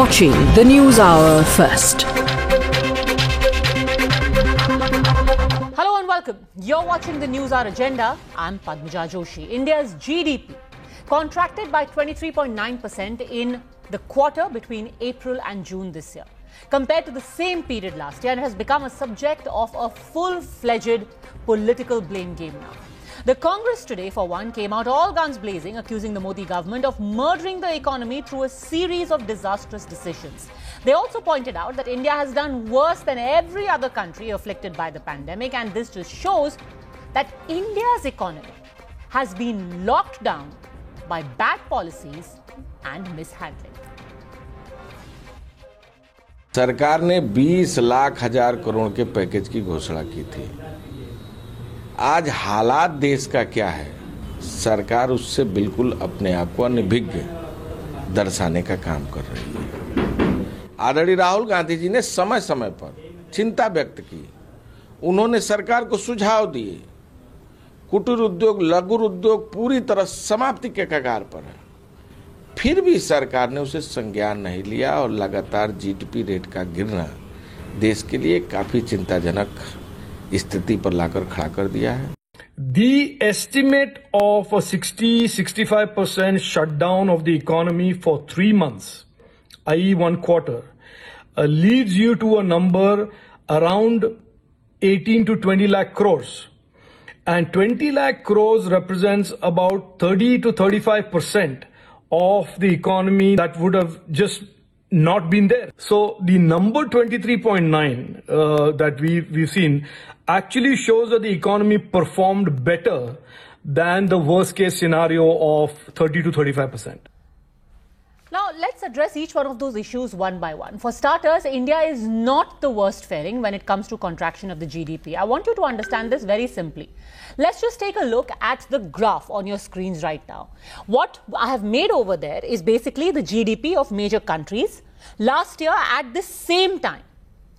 watching the News Hour first. Hello and welcome. You're watching the News Hour Agenda. I'm Padmaja Joshi. India's GDP contracted by 23.9% in the quarter between April and June this year, compared to the same period last year, and has become a subject of a full-fledged political blame game now. The Congress today, for one, came out all guns blazing, accusing the Modi government of murdering the economy through a series of disastrous decisions. They also pointed out that India has done worse than every other country afflicted by the pandemic, and this just shows that India's economy has been locked down by bad policies and mishandling. सरकार ने 20 लाख हजार करोड़ के package की घोषणा की थी। आज हालात देश का क्या है, सरकार उससे बिल्कुल अपने आप को अनभिज्ञ दर्शाने का काम कर रही है। आदरणीय राहुल गांधी जी ने समय समय पर चिंता व्यक्त की। उन्होंने सरकार को सुझाव दिए। कुटीर उद्योग, लघु उद्योग पूरी तरह समाप्ति के कगार पर है। फिर भी सरकार ने उसे संज्ञान नहीं लिया और लगातार जीडीपी रेट का गिरना देश के लिए काफी चिंताजनक स्थिति पर लाकर खड़ा कर दिया है। The estimate of a 60-65% shutdown of the economy for 3 months, i.e. 1 quarter, leads you to a number around 18 to 20 lakh crores. And 20 lakh crores represents about 30 to 35% of the economy that would have just not been there. So the number 23.9 that we've seen actually shows that the economy performed better than the worst case scenario of 30 to 35%. Now, let's address each one of those issues one by one. For starters, India is not the worst faring when it comes to contraction of the GDP. I want you to understand this very simply. Let's just take a look at the graph on your screens right now. What I have made over there is basically the GDP of major countries last year at the same time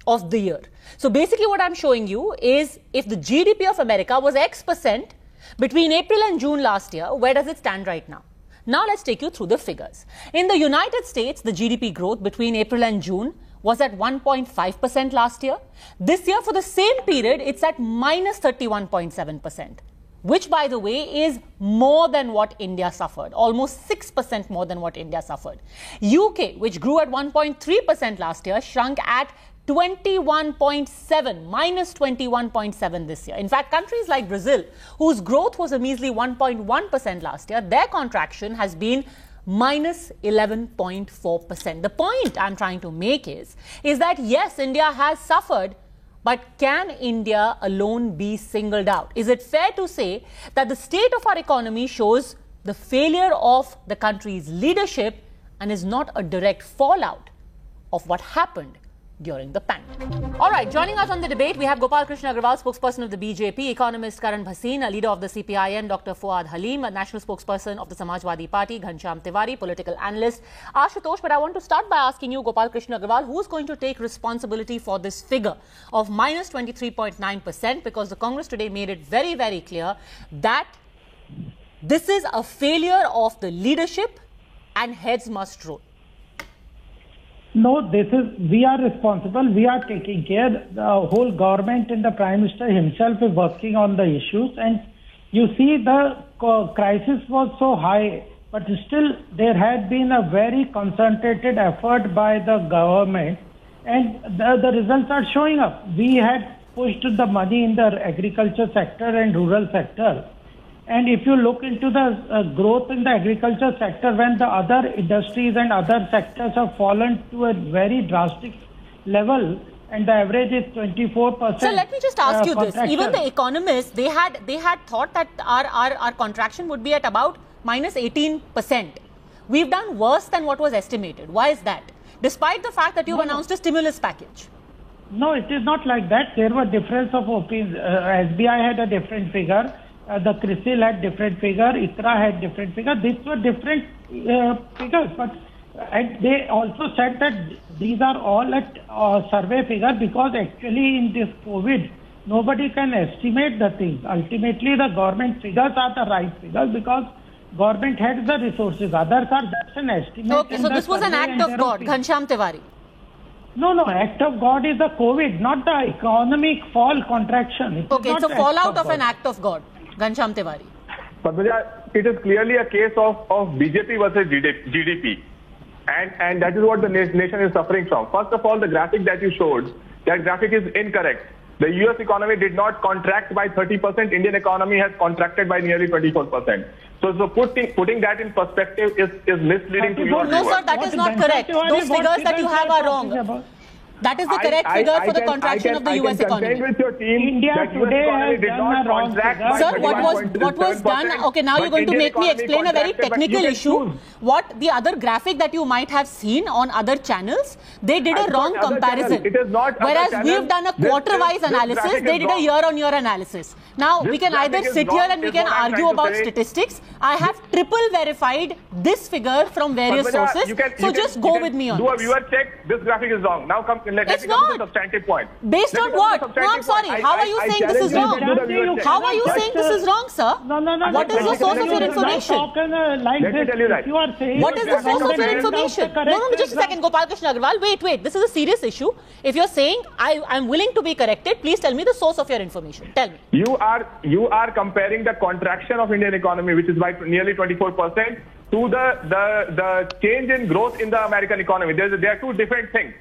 of the year. So basically what I'm showing you is if the GDP of America was X% between April and June last year, where does it stand right now? Now let's take you through the figures. In the United States, the GDP growth between April and June was at 1.5% last year. This year, for the same period, it's at minus 31.7%, which, by the way, is more than what India suffered, almost 6% more than what India suffered. UK, which grew at 1.3% last year, shrunk at 21.7, minus 21.7 this year. In fact, countries like Brazil, whose growth was a measly 1.1% last year, their contraction has been minus 11.4%. The point I'm trying to make is that yes, India has suffered, but can India alone be singled out? Is it fair to say that the state of our economy shows the failure of the country's leadership and is not a direct fallout of what happened during the pandemic? All right, joining us on the debate, we have Gopal Krishna Agarwal, spokesperson of the BJP, economist Karan Bhasin, a leader of the CPIM, Dr. Fuad Halim, a national spokesperson of the Samajwadi Party, Ghanshyam Tiwari, political analyst, Ashutosh. But I want to start by asking you, Gopal Krishna Agarwal, who's going to take responsibility for this figure of minus 23.9%? Because the Congress today made it very, very clear that this is a failure of the leadership and heads must roll. No, we are responsible, we are taking care. The whole government and the Prime Minister himself is working on the issues, and you see the crisis was so high, but still there had been a very concentrated effort by the government, and the results are showing up. We had pushed the money in the agriculture sector and rural sector. And if you look into the growth in the agriculture sector, when the other industries and other sectors have fallen to a very drastic level, and the average is 24%. So let me just ask you this: even the economists, they had thought that our contraction would be at about minus 18%. We've done worse than what was estimated. Why is that? Despite the fact that you've announced a stimulus package. No, it is not like that. There were difference of opinions. SBI had a different figure. The CRISIL had different figure, ICRA had different figure. These were different figures, but and they also said that these are all at survey figure, because actually in this COVID, nobody can estimate the things. Ultimately, the government figures are the right figures, because Government has the resources. Others are just an estimate. Okay, so this was an act of God, Ghanshyam Tiwari. No, act of God is the COVID, not the economic fall contraction. Okay, it's a fallout of an act of God, Ghanshyam Tiwari. Padmaja, it is clearly a case of BJP versus GDP. And that is what the nation is suffering from. First of all, the graphic that you showed, that graphic is incorrect. The US economy did not contract by 30%. Indian economy has contracted by nearly 24%. So putting that in perspective is misleading to your No, viewers. sir, that is not correct. Those figures that you have are wrong. That is the correct figure for the contraction of the US economy. With your team India that today US economy has did done not a wrong contract figure. by Sir, what was done? Okay, now you're going to make me explain a very technical issue. What the other graphic that you might have seen on other channels, they did a wrong comparison. It is not. Whereas we've done a quarter-wise analysis, they did a year-on-year analysis. Now we can either sit here and we can argue about statistics. I have triple verified this figure from various sources. So just go with me on this. Do a viewer check. This graphic is wrong. Now come. It's not. Substantive point. Based on what? No, I'm sorry. How are you saying this is wrong? How are you saying this is wrong, sir? No. What is the source of your information? Let me tell you that. You are saying What is the source of your information? No, just a second, Gopal Krishna Agarwal. Wait. This is a serious issue. If you're saying I'm willing to be corrected, please tell me the source of your information. Tell me. You are comparing the contraction of Indian economy, which is by nearly 24%, to the change in growth in the American economy. There are two different things.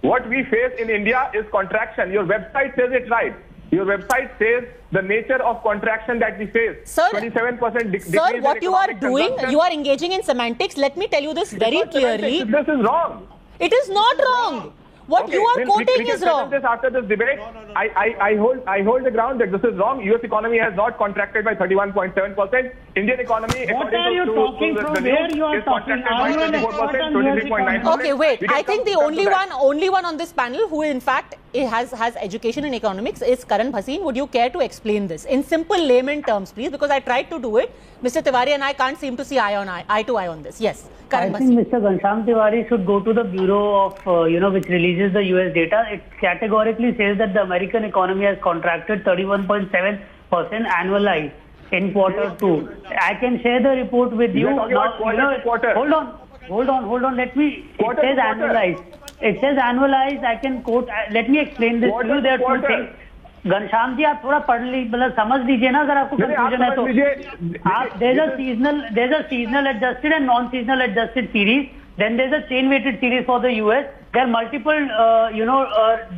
What we face in India is contraction. Your website says it right. Your website says the nature of contraction that we face. Sir, 27% decrease. Sir, what in you are economic doing, consumption. you are engaging in semantics. Let me tell you this very clearly. This is wrong. It is not wrong. What you are quoting is wrong. This after this debate, I hold the ground that this is wrong. US economy has not contracted by 31.7%. Indian economy, What are you talking from? Where you are talking? Are you an expert on US economy? Okay, wait. I think the only one on this panel who in fact has education in economics is Karan Bhasin. Would you care to explain this in simple layman terms, please? Because I tried to do it. Mr. Tiwari and I can't seem to see eye to eye on this. Yes, Karan I Bhasin. think Mr. Ghanshyam Tiwari should go to the Bureau of, which releases the US data. It categorically says that the American economy has contracted 31.7% annualized in quarter 2. I can share the report with you. You are talking about quarter to quarter. Hold on. Let me. Quarter It says to quarter. annualized. It says annualized. I can quote. Let me explain this to you. There are two Quarter. things. Ghanshyam ji आप थोड़ा पढ़ ली मतलब समझ लीजिए ना अगर आपको confusion है तो आप there's a seasonal adjusted and non-seasonal adjusted series. Then there's a chain weighted series for the US. There are multiple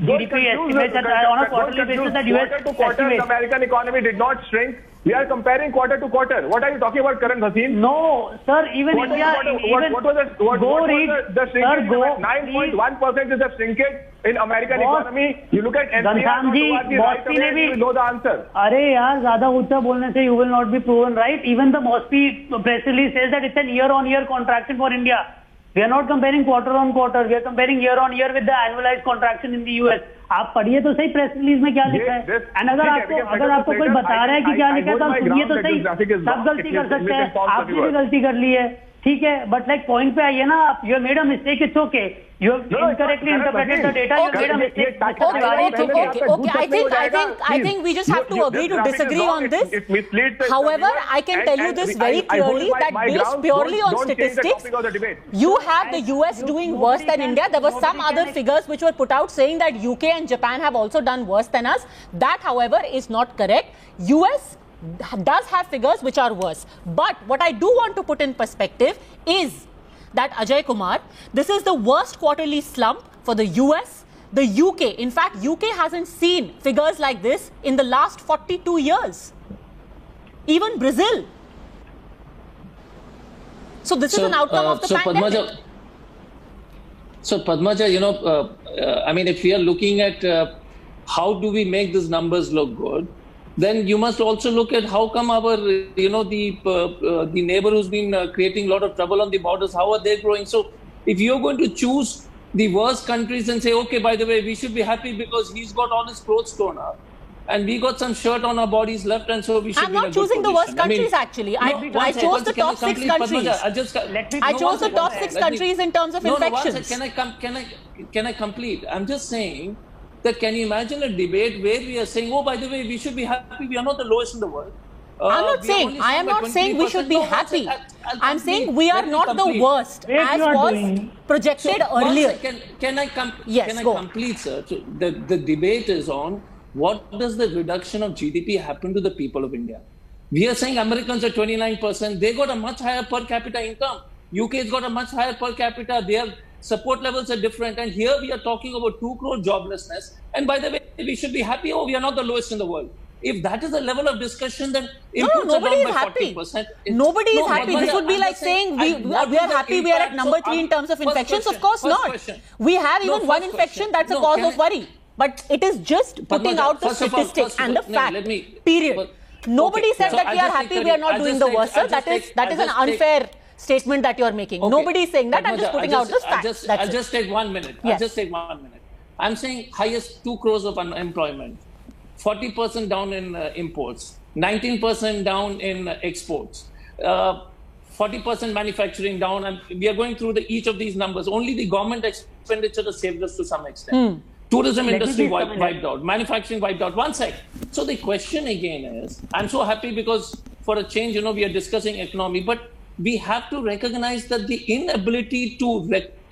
GDP estimates that on a quarterly basis that US quarter to quarter the estimates. American economy did not shrink. We are comparing quarter to quarter. What are you talking about, Karan Bhasin? No, sir. Even Quarter to India, quarter, even what was the shrinkage? Sir, go. 9.1% is the shrinkage in American economy. You look at NPR, Ghanshyam ji, मॉस्पी ने भी you know the answer. अरे यार ज्यादा ऊंचा बोलने से you will not be proven right. Even the Mosby press release says that it's an year-on-year contraction for India. We are not comparing quarter-on-quarter. We are comparing year-on-year with the annualized contraction in the US. आप पढ़िए तो सही press release में क्या लिखा है and अगर आपको कोई बता रहा है कि क्या लिखा है तो आप सुनिए तो सही सब गलती कर सकते हैं आपने भी गलती कर ली है ठीक है बट लाइक पॉइंट पे आइए ना आप you made a mistake it's okay you incorrectly interpreted the data you made a mistake I think we just have to agree to disagree on this. However, I can tell you this very clearly that based purely on statistics, you have the US doing worse than India. There were some other figures which were put out saying that UK and Japan have also done worse than us. That, however, is not correct. US does have figures which are worse. But what I do want to put in perspective is that Ajay Kumar, this is the worst quarterly slump for the US. The UK, in fact, UK hasn't seen figures like this in the last 42 years. Even Brazil. So this is an outcome of the pandemic. Padmaja, I mean, if we are looking at how do we make these numbers look good, then you must also look at how come our, the neighbor who's been creating a lot of trouble on the borders, how are they growing? So if you're going to choose the worst countries and say, okay, by the way, we should be happy because he's got all his clothes torn up and we got some shirt on our bodies left and so we should I'm be in a not good choosing the worst position. countries actually. I chose the top 6 countries. I chose the top 6 countries in terms of infections. Can I complete? I'm just saying that can you imagine a debate where we are saying, oh, by the way, we should be happy, we are not the lowest in the world. I'm not saying we should be happy. I'm saying we are not the worst, as was projected earlier. Can I complete, sir? So the debate is on what does the reduction of GDP happen to the people of India? We are saying Americans are 29%. They got a much higher per capita income. UK's got a much higher per capita. Their support levels are different. And here we are talking about 2 crore joblessness. And by the way, we should be happy. Oh, we are not the lowest in the world. If that is the level of discussion, then nobody is happy. Nobody is happy. This would be like saying we are happy. We are at number 3 in terms of infections. Of course not. We have even one infection. That's a cause of worry. But it is just putting out the statistics and the fact. Period. Nobody said that we are happy. We are not doing the worst. That is an unfair statement that you are making. Nobody is saying that. I'm just putting out the facts. I'll just take 1 minute. Yes. I'll just take 1 minute. I'm saying highest 2 crores of unemployment. 40% down in imports, 19% down in exports, 40% manufacturing down, and we are going through each of these numbers. Only the government expenditure has saved us to some extent. Tourism industry wiped out, manufacturing wiped out. One sec. So the question again is, I'm so happy because for a change, we are discussing economy, but we have to recognize that the inability to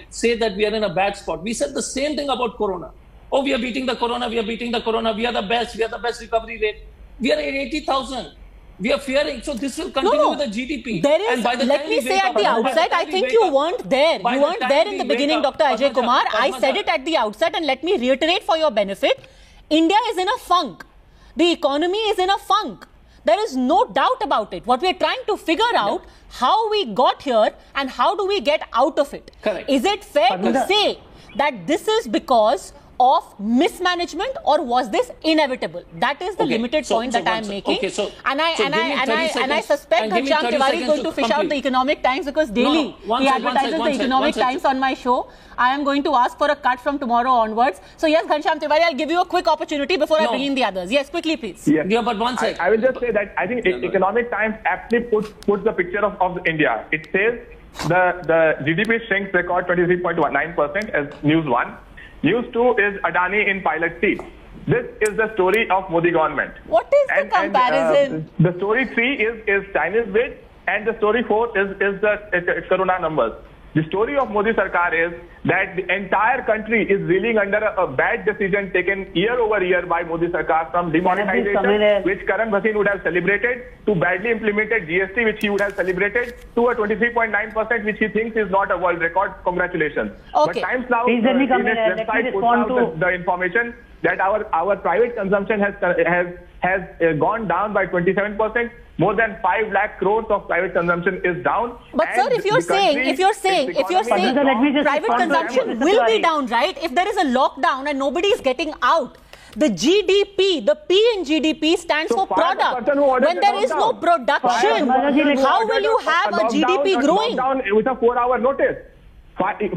say that we are in a bad spot. We said the same thing about Corona. Oh, we are beating the Corona, we are beating the Corona, we are the best recovery rate. We are at 80,000. We are fearing. So this will continue with the GDP. Let me say at the outset, I think you weren't there. You weren't there in the beginning, Dr. Ajay Kumar. I said it at the outset, and let me reiterate for your benefit. India is in a funk. The economy is in a funk. There is no doubt about it. What we are trying to figure out, how we got here and how do we get out of it. Correct. Is it fair to say that this is because of mismanagement, or was this inevitable? That is the limited point that I am making. And I suspect Ghanshyam Tiwari is going to fish out the Economic Times, because daily he advertises the Economic Times on my show. I am going to ask for a cut from tomorrow onwards. So yes, Ghanshyam Tiwari, I'll give you a quick opportunity before I bring in the others. Yes, quickly please. Yes. Yeah, but one sec. I will just say that I think Economic Times aptly puts the picture of India. It says the GDP shrinks record 23.19% as News 1. News 2 is Adani in pilot seat. This is the story of Modi government. What is the comparison? The story 3 is Chinese bid, and the story 4 is the Corona numbers. The story of Modi Sarkar is that the entire country is reeling under a bad decision taken year over year by Modi Sarkar, from demonetization, which Karan Bhasin would have celebrated, to badly implemented GST, which he would have celebrated, to a 23.9%, which he thinks is not a world record. Congratulations. Okay. But Times Now in its website puts out the information that our private consumption has gone down by 27%. More than 5 lakh crores of private consumption is down. But sir, if you're saying private consumption will be down, right? If there is a lockdown and nobody is getting out, the GDP, the P in GDP stands for product. When there is no production, how will you have a GDP growing? With a 4-hour notice. Fire the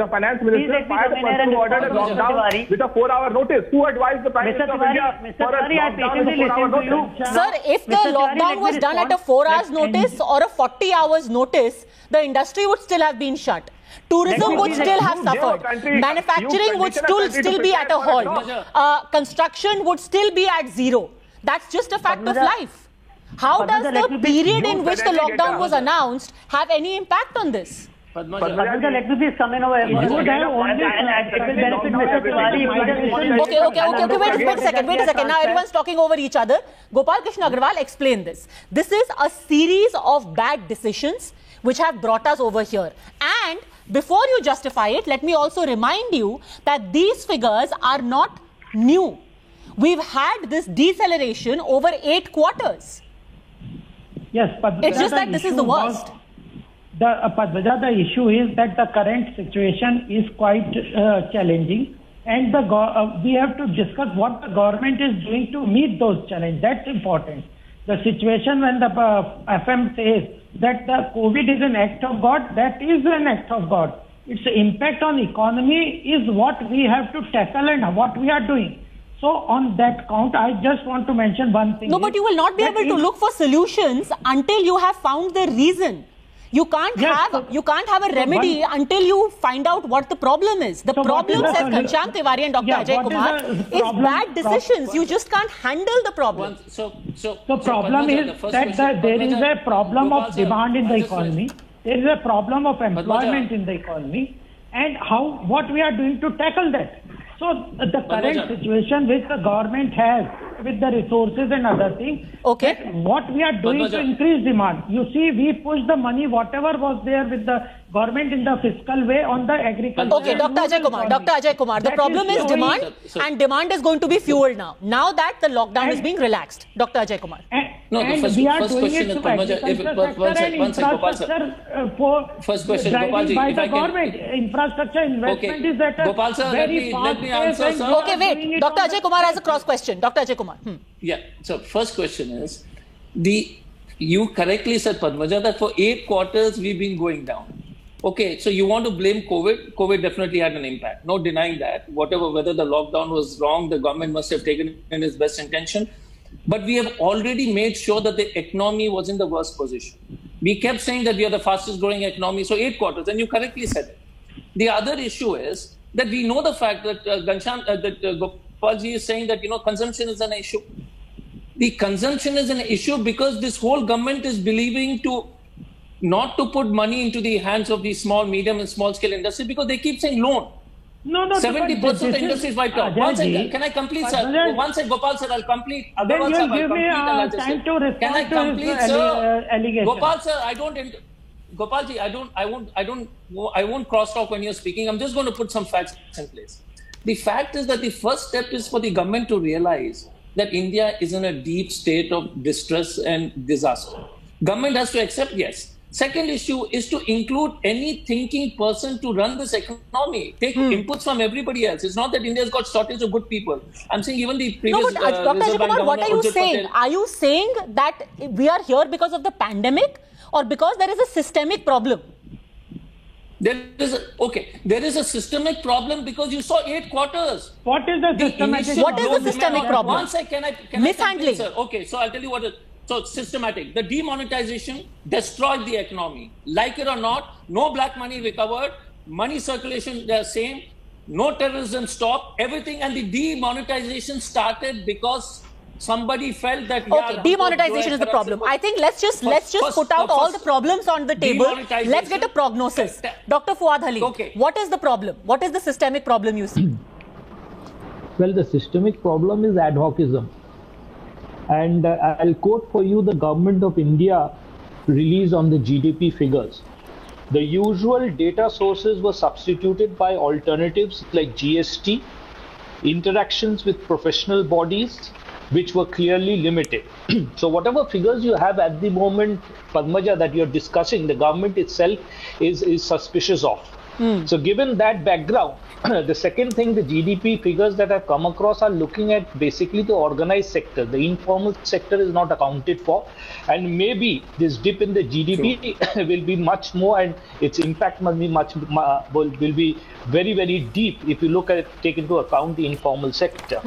finance minister, fire the person who ordered a lockdown with a 4-hour notice. Who advised the Prime Minister of India for a lockdown with a 4-hour notice? Sir, if the lockdown was done at a 4 hours notice or a 40 hours notice, the industry would still have been shut. Tourism would still have suffered. Manufacturing would still be at a halt. Construction would still be at zero. That's just a fact of life. How does the period in which the lockdown was announced have any impact on this? Padmaja, let me please come in over. It will benefit Mr. Tiwari. Okay, wait a second. Now everyone's talking over each other. Gopal Krishna Agarwal, explain this. This is a series of bad decisions which have brought us over here. And before you justify it, let me also remind you that these figures are not new. We've had this deceleration over 8 quarters. Yes, but it's just that this is the worst. Padmaja, the issue is that the current situation is quite challenging, and we have to discuss what the government is doing to meet those challenges. That's important. The situation when the FM says that the COVID is an act of God, that is an act of God. Its impact on economy is what we have to tackle and what we are doing. So on that count, I just want to mention one thing. No, but you will not be able to look for solutions until you have found the reason. You can't have a remedy until you find out what the problem is. The problem, says Ghanshyam Tiwari and Dr. Ajay Kumar, is bad decisions. You just can't handle the problem. The problem is that there is a problem of demand in the economy. There is a problem of employment in the economy, and what we are doing to tackle that. So the current situation which the government has with the resources and other things, what we are doing to increase demand. You see, we push the money, whatever was there with the government in the fiscal way on the agriculture. Okay, Dr. Ajay Kumar, the problem is demand, and demand is going to be fueled now. Now that the lockdown is being relaxed. Dr. Ajay Kumar. We are doing it to agriculture and infrastructure driving by the government. Infrastructure investment is at a very fast pace. Okay, wait. Dr. Ajay Kumar has a cross question. Dr. Ajay Kumar. Yeah. So first question is, you correctly said, Padmaja, that for 8 quarters we've been going down. Okay, so you want to blame COVID? COVID definitely had an impact. No denying that. Whether the lockdown was wrong, the government must have taken it in its best intention. But we have already made sure that the economy was in the worst position. We kept saying that we are the fastest growing economy. So 8 quarters, and you correctly said it. The other issue is that we know the fact that Gopalji is saying that, consumption is an issue. The consumption is an issue because this whole government is believing not to put money into the hands of the small, medium and small scale industry because they keep saying loan. No, 70% of the industry is wiped out. Can I complete, sir? One second, Gopal sir, I'll complete. Then you give me time to respond. Can I complete, sir? Allegation. Gopal sir, Gopalji, I won't cross talk when you're speaking. I'm just going to put some facts in place. The fact is that the first step is for the government to realize that India is in a deep state of distress and disaster. Government has to accept, yes. Second issue is to include any thinking person to run this economy. Take inputs from everybody else. It's not that India's got shortage of good people. I'm saying even the previous... No, but Dr. Ajay Kumar, what are you saying? Are you saying that we are here because of the pandemic or because there is a systemic problem? There is a systemic problem because you saw 8 quarters. What is the systemic problem? One second, can I mishandling. Sir? Okay, so I'll tell you what it is. So systematic. The demonetization destroyed the economy. Like it or not, no black money recovered, money circulation the same, no terrorism stopped, everything, and the demonetization started because somebody felt that demonetization is the problem. I think let's just put out all the problems on the table. Let's get a prognosis. Dr. Fuad Ali, what is the problem? What is the systemic problem you see? Well, the systemic problem is ad hocism. And I'll quote for you the Government of India release on the GDP figures. The usual data sources were substituted by alternatives like GST, interactions with professional bodies, which were clearly limited. So whatever figures you have at the moment, Padmaja, that you're discussing, the government itself is suspicious of. So given that background, the second thing, the GDP figures that I've come across are looking at basically the organized sector. The informal sector is not accounted for, and maybe this dip in the GDP will be much more, and its impact must be will be very, very deep if you take into account the informal sector.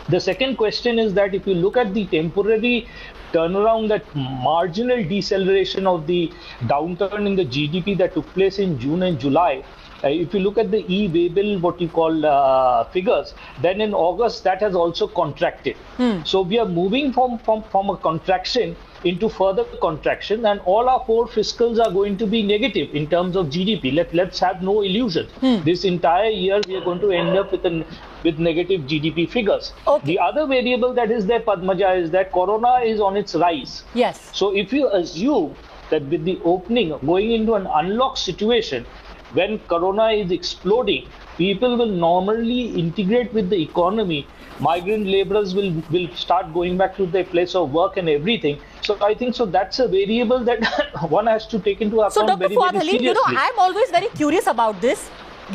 The second question is that if you look at the temporary turnaround, that marginal deceleration of the downturn in the GDP that took place in June and July, if you look at the e-Waybill, what you call figures, then in August that has also contracted. So we are moving from a contraction into further contraction, and all our 4 fiscals are going to be negative in terms of GDP. Let's have no illusion. This entire year we are going to end up with negative GDP figures. The other variable that is there, Padmaja, is that Corona is on its rise. Yes. So if you assume that with the opening, going into an unlocked situation, when Corona is exploding, people will normally integrate with the economy. Migrant laborers will start going back to their place of work and everything. So I think that's a variable that one has to take into account. So Dr. Fuad Ali, seriously. I'm always very curious about this.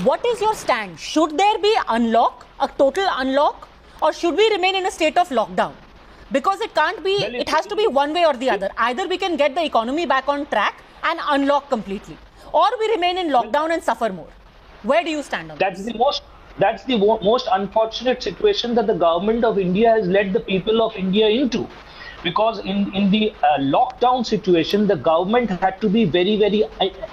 What is your stand? Should there be a total unlock, or should we remain in a state of lockdown? Because it can't be, it has to be one way or the other. Either we can get the economy back on track and unlock completely, or we remain in lockdown and suffer more. Where do you stand on That's the most unfortunate situation that the government of India has led the people of India into. because in the lockdown situation, the government had to be very, very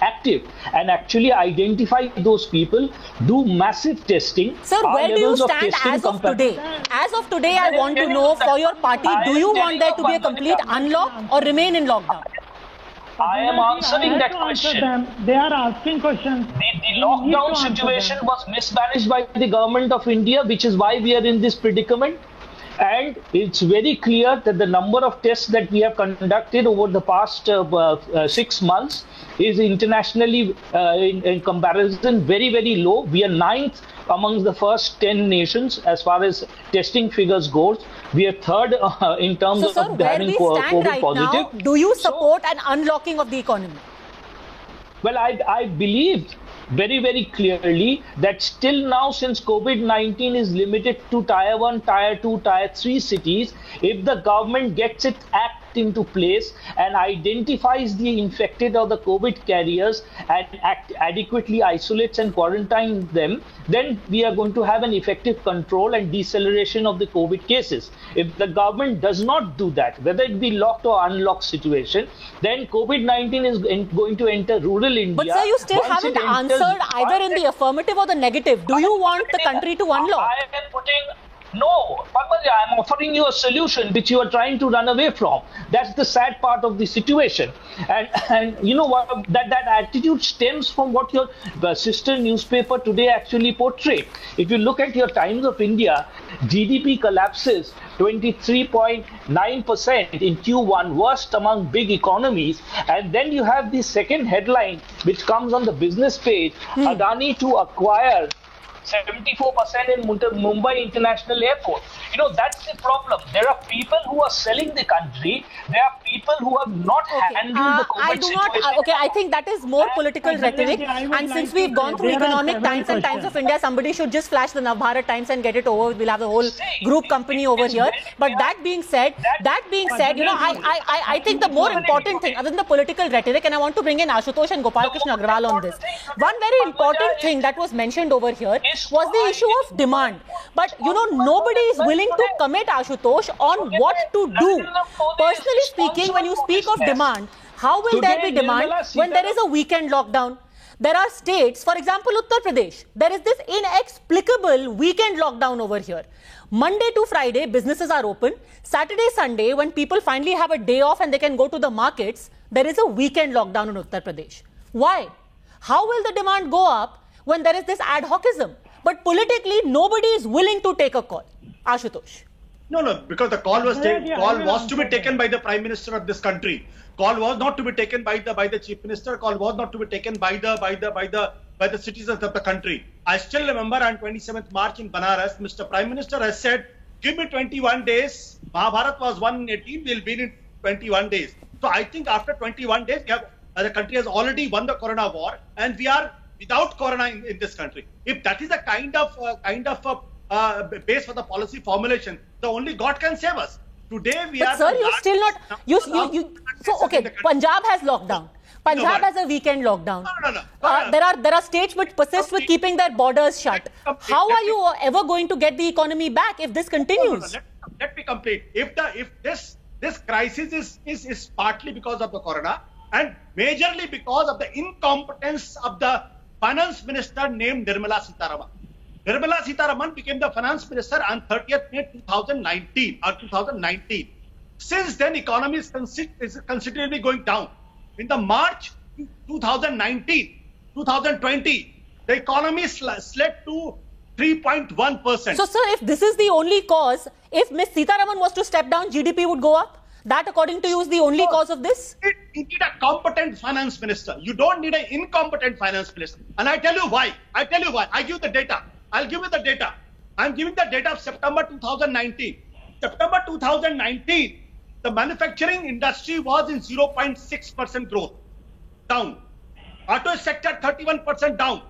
active and actually identify those people, do massive testing. Sir, where do you stand as of today? As of today, I want to know for your party, do you want there to be a complete unlock or remain in lockdown? I am answering that question. They are asking questions. The lockdown situation was mismanaged by the government of India, which is why we are in this predicament. And it's very clear that the number of tests that we have conducted over the past 6 months is internationally, in comparison, very, very low. We are 9th amongst the first 10 nations as far as testing figures goes. We are 3rd in terms of having COVID right positive. Now, do you support an unlocking of the economy? Well, I believe very, very clearly that still now, since COVID-19 is limited to Tier 1, Tier 2, Tier 3 cities, if the government gets its act into place and identifies the infected or the COVID carriers and adequately isolates and quarantines them, then we are going to have an effective control and deceleration of the COVID cases. If the government does not do that, whether it be locked or unlocked situation, then COVID-19 is going to enter rural India. But sir, you still haven't answered either in the affirmative or the negative. Do you want the country to unlock? No, I'm offering you a solution which you are trying to run away from. That's the sad part of the situation. And you know what, that attitude stems from what your sister newspaper today actually portrayed. If you look at your Times of India, GDP collapses 23.9% in Q1, worst among big economies. And then you have the second headline, which comes on the business page, Adani to acquire 74% in Mumbai International Airport. You know, that's the problem. There are people who are selling the country. There are people who have not handled the COVID situation. I think that is more political rhetoric. And since we've gone through Economic Times and Times of India, somebody should just flash the Navbharat Times and get it over. We'll have the whole group company over here. But that being said, you know, I think the more important thing, other than the political rhetoric, and I want to bring in Ashutosh and Gopal Krishna Agarwal on this. One very important thing that was mentioned over here was the issue of demand. But, you know, nobody is willing to commit, Ashutosh, on what to do. Personally speaking, when you speak of demand, how will there be demand when there is a weekend lockdown? There are states, for example, Uttar Pradesh, there is this inexplicable weekend lockdown over here. Monday to Friday, businesses are open. Saturday, Sunday, when people finally have a day off and they can go to the markets, there is a weekend lockdown in Uttar Pradesh. Why? How will the demand go up when there is this ad hocism? But politically, nobody is willing to take a call. Ashutosh. No, because the call was to be taken by the Prime Minister of this country. Call was not to be taken by the Chief Minister. Call was not to be taken by the citizens of the country. I still remember on 27th March in Banaras, Mr. Prime Minister has said, "Give me 21 days. Mahabharat was 118. We'll win in 21 days." So I think after 21 days, the country has already won the Corona war, and we are without Corona in this country. If that is a kind of base for the policy formulation, the only God can save us. Today we are. But sir, you're still not. So okay, Punjab has lockdown. Punjab has a weekend lockdown. No. There are states which persist with keeping their borders shut. How are you ever going to get the economy back if this continues? Let me complete. If this crisis is partly because of the Corona and majorly because of the incompetence of the finance minister named Nirmala Sitharaman. Nirmala Sitharaman became the finance minister on 30th May 2019. Since then, economy is considerably going down. In the March 2020, the economy slid to 3.1%. So, sir, if this is the only cause, if Ms. Sitharaman was to step down, GDP would go up? That, according to you, is the only cause of this? You need a competent finance minister. You don't need an incompetent finance minister. And I tell you why. I give you the data. I'll give you the data. I'm giving the data of September 2019. September 2019, the manufacturing industry was in 0.6% growth, down. Auto sector 31% down.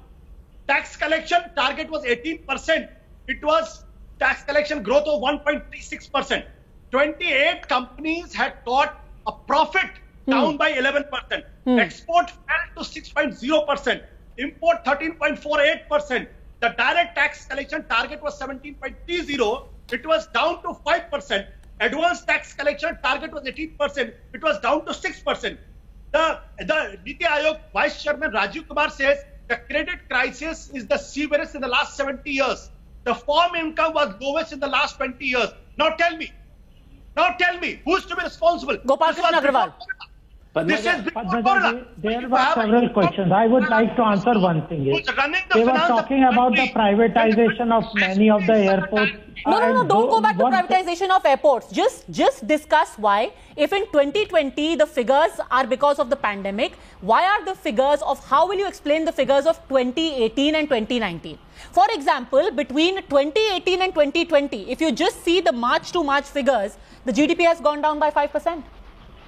Tax collection target was 18%. It was tax collection growth of 1.36%. 28 companies had got a profit down by 11%. Export fell to 6.0%. Import 13.48%. The direct tax collection target was 17.30. It was down to 5%. advance tax collection target was 18%. It was down to 6%. The Niti Aayog Vice Chairman Rajiv Kumar says the credit crisis is the severest in the last 70 years. The farm income was lowest in the last 20 years. Now tell me, who's to be responsible? Gopal Krishna Agrawal. This is Padmaja, there were several questions. I would like to answer one thing. They were talking about the privatization of many of the airports. No, don't go back to privatization of airports. Just discuss why, if in 2020 the figures are because of the pandemic, why are the figures of, how will you explain the figures of 2018 and 2019? For example, between 2018 and 2020, if you just see the March to March figures, the GDP has gone down by 5%.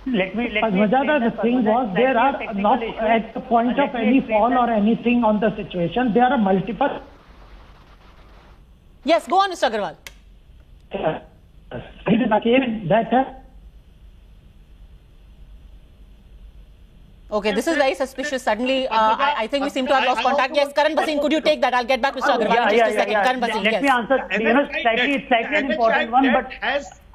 Padmaja, the thing was, there are not at the point of any fall or anything on the situation. There are multiple. Yes, go on, Mr. Agrawal. Okay, this is very suspicious. Suddenly, I think we seem to have lost contact. Yes, Karan Bhasin, could you take that? I'll get back to Mr. Agrawal in just a second. Karan Bhasin, Let me answer. Slightly an important one, but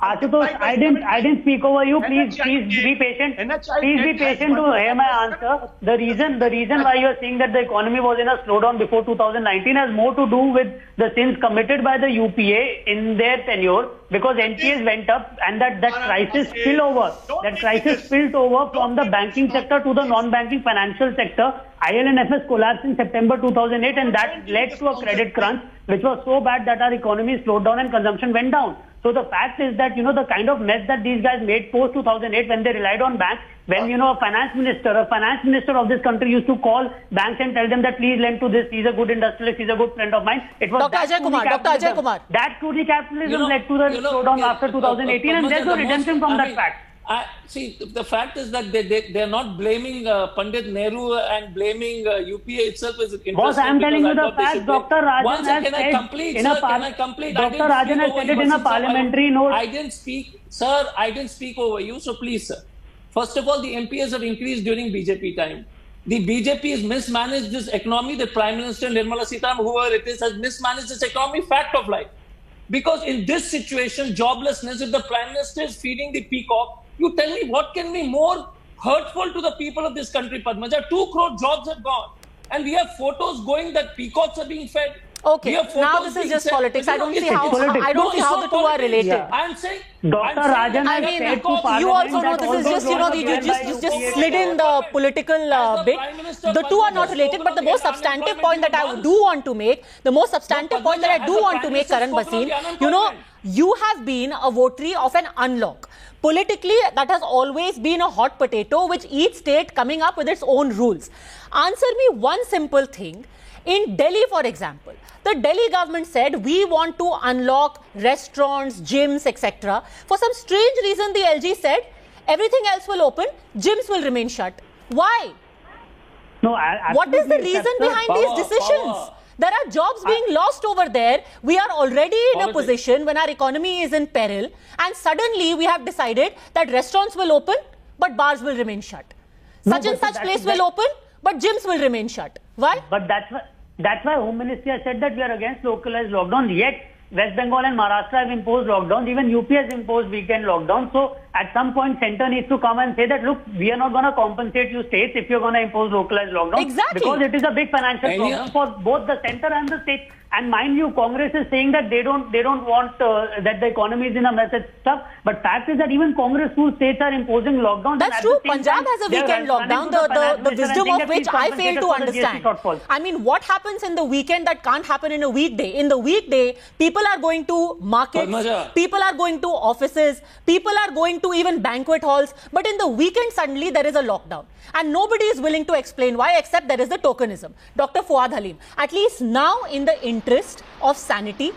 Ashutosh, I didn't speak over you. Please be patient. Please be patient to hear my answer. The reason why you are saying that the economy was in a slowdown before 2019 has more to do with the sins committed by the UPA in their tenure, because NPAs went up and that crisis spilled over from the banking sector to the non-banking financial sector. IL&FS collapsed in September 2008 and that led to a credit crunch which was so bad that our economy slowed down and consumption went down. So the fact is that, the kind of mess that these guys made post 2008 when they relied on banks, when, a finance minister of this country used to call banks and tell them that please lend to this, he's a good industrialist, he's a good friend of mine. It was Dr. Ajay Kumar. That scrutiny capitalism led to the slowdown after 2018 and there's no redemption from that fact. See, the fact is that they are not blaming Pandit Nehru and blaming UPA itself is interesting. Boss, I am telling you the fact. Dr. Rajan has said in a parliamentary note. I didn't speak, sir. I didn't speak over you. So please, sir. First of all, the MPs have increased during BJP time. The BJP has mismanaged this economy. The Prime Minister Nirmala Sitharaman, whoever it is, has mismanaged this economy. Fact of life. Because in this situation, joblessness, if the Prime Minister is feeding the peacock, you tell me what can be more hurtful to the people of this country, Padmaja? 2 crore jobs have gone. And we have photos going that peacocks are being fed. Okay, now this is just politics. I don't see how the two are related. Yeah. I'm saying, Dr. Rajan, I mean, you also know this is just, you just slid in the political bit. The two are not related, but the most substantive point that I do want to make, Karan Bhasin, you have been a votary of an unlock. Politically, that has always been a hot potato, which each state coming up with its own rules. Answer me one simple thing. In Delhi, for example, the Delhi government said we want to unlock restaurants, gyms, etc. For some strange reason, the LG said everything else will open, gyms will remain shut. Why? No, what is the reason behind these decisions? There are jobs being lost over there. We are already in a position when our economy is in peril, and suddenly we have decided that restaurants will open, but bars will remain shut. Such and such place will open, but gyms will remain shut. Why? But that's why Home Ministry has said that we are against localized lockdowns. Yet West Bengal and Maharashtra have imposed lockdowns. Even UP has imposed weekend lockdowns. So at some point, centre needs to come and say that, look, we are not going to compensate you states if you're going to impose localized lockdowns. Exactly. Because it is a big financial problem for both the centre and the states. And mind you, Congress is saying that they don't want that the economy is in a mess and stuff. But fact is that even Congress-ruled states are imposing lockdowns. That's true. Punjab has a weekend lockdown, the wisdom of which I fail to understand. I mean, what happens in the weekend that can't happen in a weekday? In the weekday, people are going to markets, people are going to offices, people are going to even banquet halls. But in the weekend, suddenly there is a lockdown. And nobody is willing to explain why, except there is the tokenism. Dr. Fuad Halim, at least now in the interest of sanity,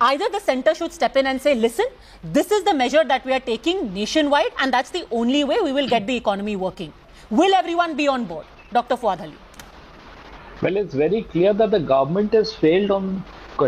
either the centre should step in and say, listen, this is the measure that we are taking nationwide and that's the only way we will get the economy working. Will everyone be on board? Dr. Fuad Halim. Well, it's very clear that the government has failed on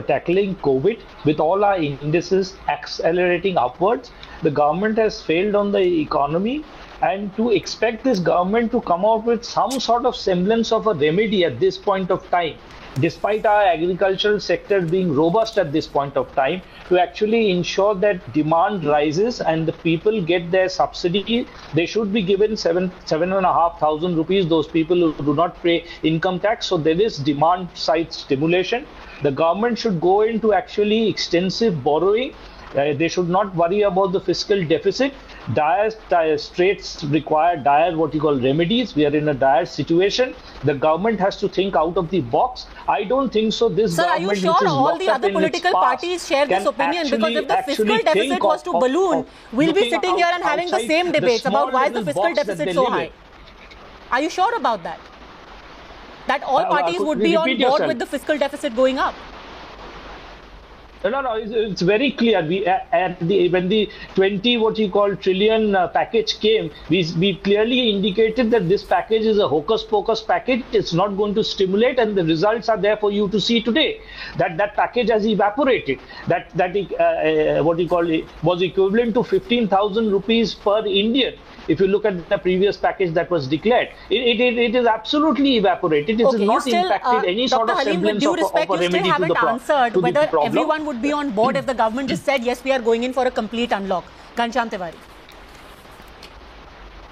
tackling COVID with all our indices accelerating upwards. The government has failed on the economy And to expect this government to come out with some sort of semblance of a remedy at this point of time, despite our agricultural sector being robust at this point of time, to actually ensure that demand rises and the people get their subsidy. They should be given 7,500 rupees, those people who do not pay income tax. So there is demand side stimulation. The government should go into actually extensive borrowing. They should not worry about the fiscal deficit. Dire straits require dire what you call remedies. We are in a dire situation. The government has to think out of the box. I don't think so. This Sir, government, are you sure all the other political past, parties share this opinion? Because if the fiscal deficit was to balloon, we'll be sitting here and having the same debates about why is the fiscal deficit so high. Are you sure about that? That all parties would be on board with the fiscal deficit going up? No, it's very clear. When the 20 trillion package came, we clearly indicated that this package is a hocus pocus package. It's not going to stimulate, and the results are there for you to see today. That package has evaporated. That was equivalent to 15,000 rupees per Indian. If you look at the previous package that was declared, it is absolutely evaporated. It has not impacted any sort of semblance of a remedy to the problem. You still haven't answered whether everyone would be on board if the government just said, yes, we are going in for a complete unlock. Ghanshyam Tewari.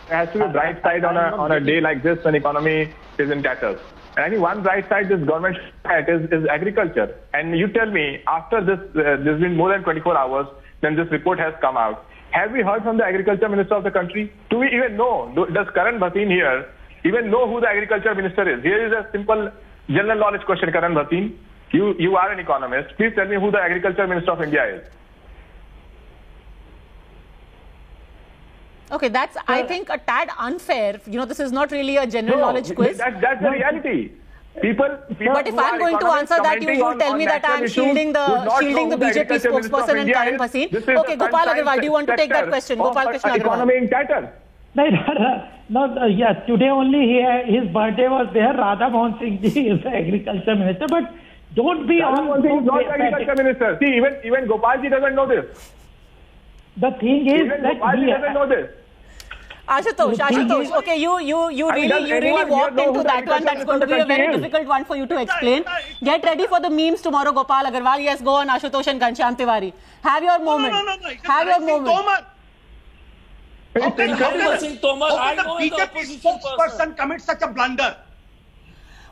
There has to be a bright side on a day like this when economy is in tatters. And I think one bright side this government is agriculture. And you tell me, after this, there's been more than 24 hours, then this report has come out. Have we heard from the agriculture minister of the country? Do we even know? Does Karan Bhasin here even know who the agriculture minister is? Here is a simple general knowledge question, Karan Bhasin. You are an economist. Please tell me who the agriculture minister of India is. Okay, that's, I think, a tad unfair. You know, this is not really a general knowledge quiz. That's the reality. People but if I'm going to answer that, you will tell me that I'm shielding the BJP spokesperson and Karan Bhasin. Okay, Gopal Agarwal, do you want to take that question? Gopal Krishna Agarwal. Economy in tatters. Yes, today only his birthday was there. Radha Mohan Singh ji is the agriculture minister, but don't be on. He's not the agriculture minister. See, even Gopal ji doesn't know this. The thing is even Gopal ji doesn't know this. Ashutosh, okay, you really walked into that one. That's going to be a very difficult one for you to explain. Get ready for the memes tomorrow, Gopal Agarwal. Yes, go on, Ashutosh and Ghanshyam Tewari. Have your moment. No. Have your moment. How can the BJP spokesperson commit such a blunder?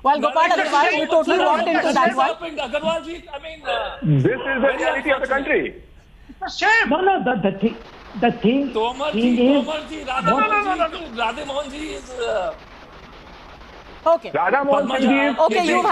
Well, Gopal Agarwal, you totally walked into that one. This is the reality of the country. It's a shame. The thing is, Radha Mohan ji is. Okay. Okay, you've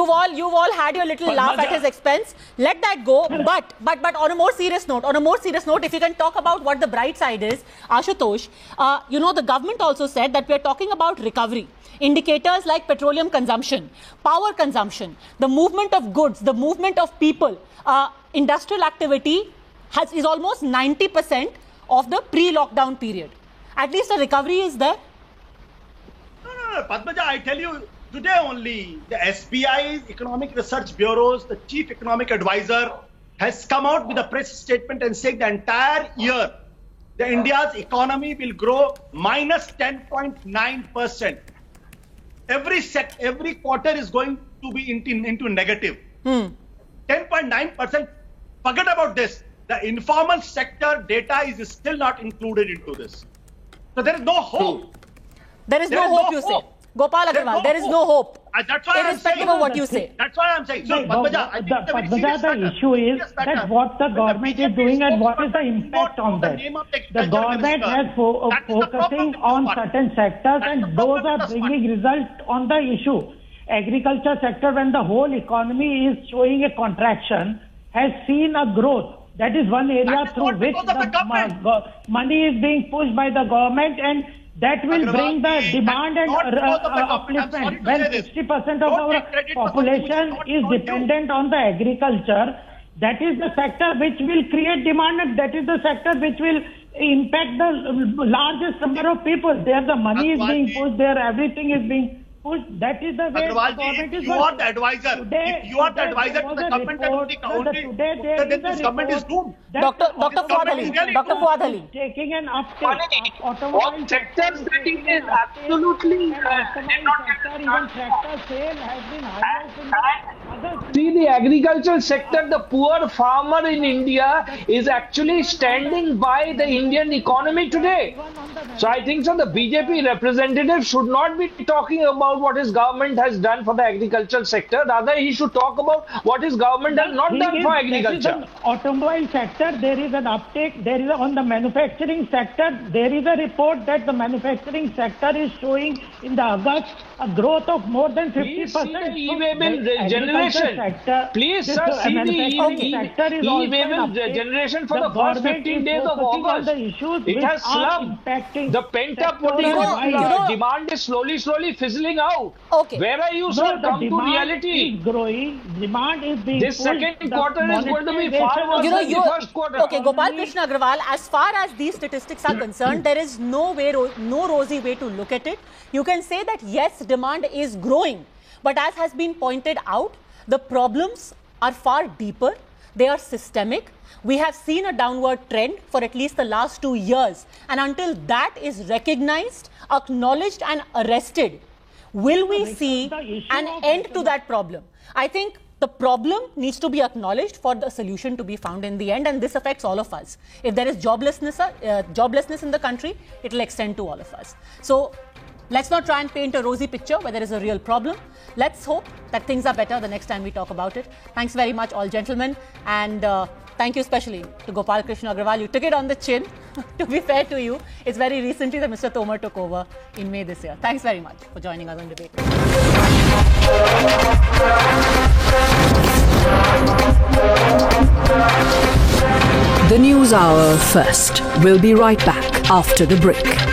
all had your little laugh at his expense. Let that go. But on a more serious note, if you can talk about what the bright side is, Ashutosh, the government also said that we are talking about recovery. Indicators like petroleum consumption, power consumption, the movement of goods, the movement of people, industrial activity is almost 90% of the pre-lockdown period. At least the recovery is there. No, Padmaja, I tell you, today only, the SBI's Economic Research Bureau's, the chief economic advisor, has come out with a press statement and said the entire year, India's economy will grow minus 10.9%. Every quarter is going to be into negative. 10.9%. Forget about this. The informal sector data is still not included into this. So there is no hope. There is no hope, you say. Gopal Agarwal, there is no hope. That's why irrespective of what you say. That's why I'm saying. So, the issue is that what the government is doing and what is the impact on that. The government has focusing on certain sectors and those are bringing results on the issue. Agriculture sector, when the whole economy is showing a contraction, has seen a growth. That is one area through which the money is being pushed by the government, and that will bring the demand and upliftment. When 60% of our population is dependent on the agriculture, that is the sector which will create demand, and that is the sector which will impact the largest number of people. There the money is being pushed, there everything is being push. That is the way the government is you are the advisor. Today, if you are the advisor to the government and then this government is doomed. Dr. Fuad Ali. Taking an uptake. What sectors that it is absolutely even tractor sale has been higher. See, the agricultural sector, the poor farmer in India is actually standing by the Indian economy today. So I think so the BJP representative should not be talking about what his government has done for the agricultural sector. Rather, he should talk about what his government has not done for agriculture. Automobile sector, there is an uptake. There is on the manufacturing sector, there is a report that the manufacturing sector is showing in the August a growth of more than 50%. Please see the e-way generation. Please, sir, see the e-way generation for the first 15 days of August. It has slumped. The pent-up demand is slowly fizzling out. Okay. Where are you, sir? Come to reality. Is growing. Demand is being This second quarter is going to be far worse than the first quarter. Okay, Gopal Krishna Agarwal, as far as these statistics are concerned, there is no rosy way to look at it. You can say that yes, demand is growing, but as has been pointed out, the problems are far deeper. They are systemic. We have seen a downward trend for at least the last 2 years, and until that is recognized, acknowledged and arrested, will we see an end to that problem? I think the problem needs to be acknowledged for the solution to be found in the end, and this affects all of us. If there is joblessness in the country, it will extend to all of us. So let's not try and paint a rosy picture where there is a real problem. Let's hope that things are better the next time we talk about it. Thanks very much, all gentlemen, and thank you especially to Gopal Krishna Agarwal. You took it on the chin. To be fair to you, it's very recently that Mr. Tomar took over in May this year. Thanks very much for joining us on Debate. The News Hour first. We'll be right back after the break.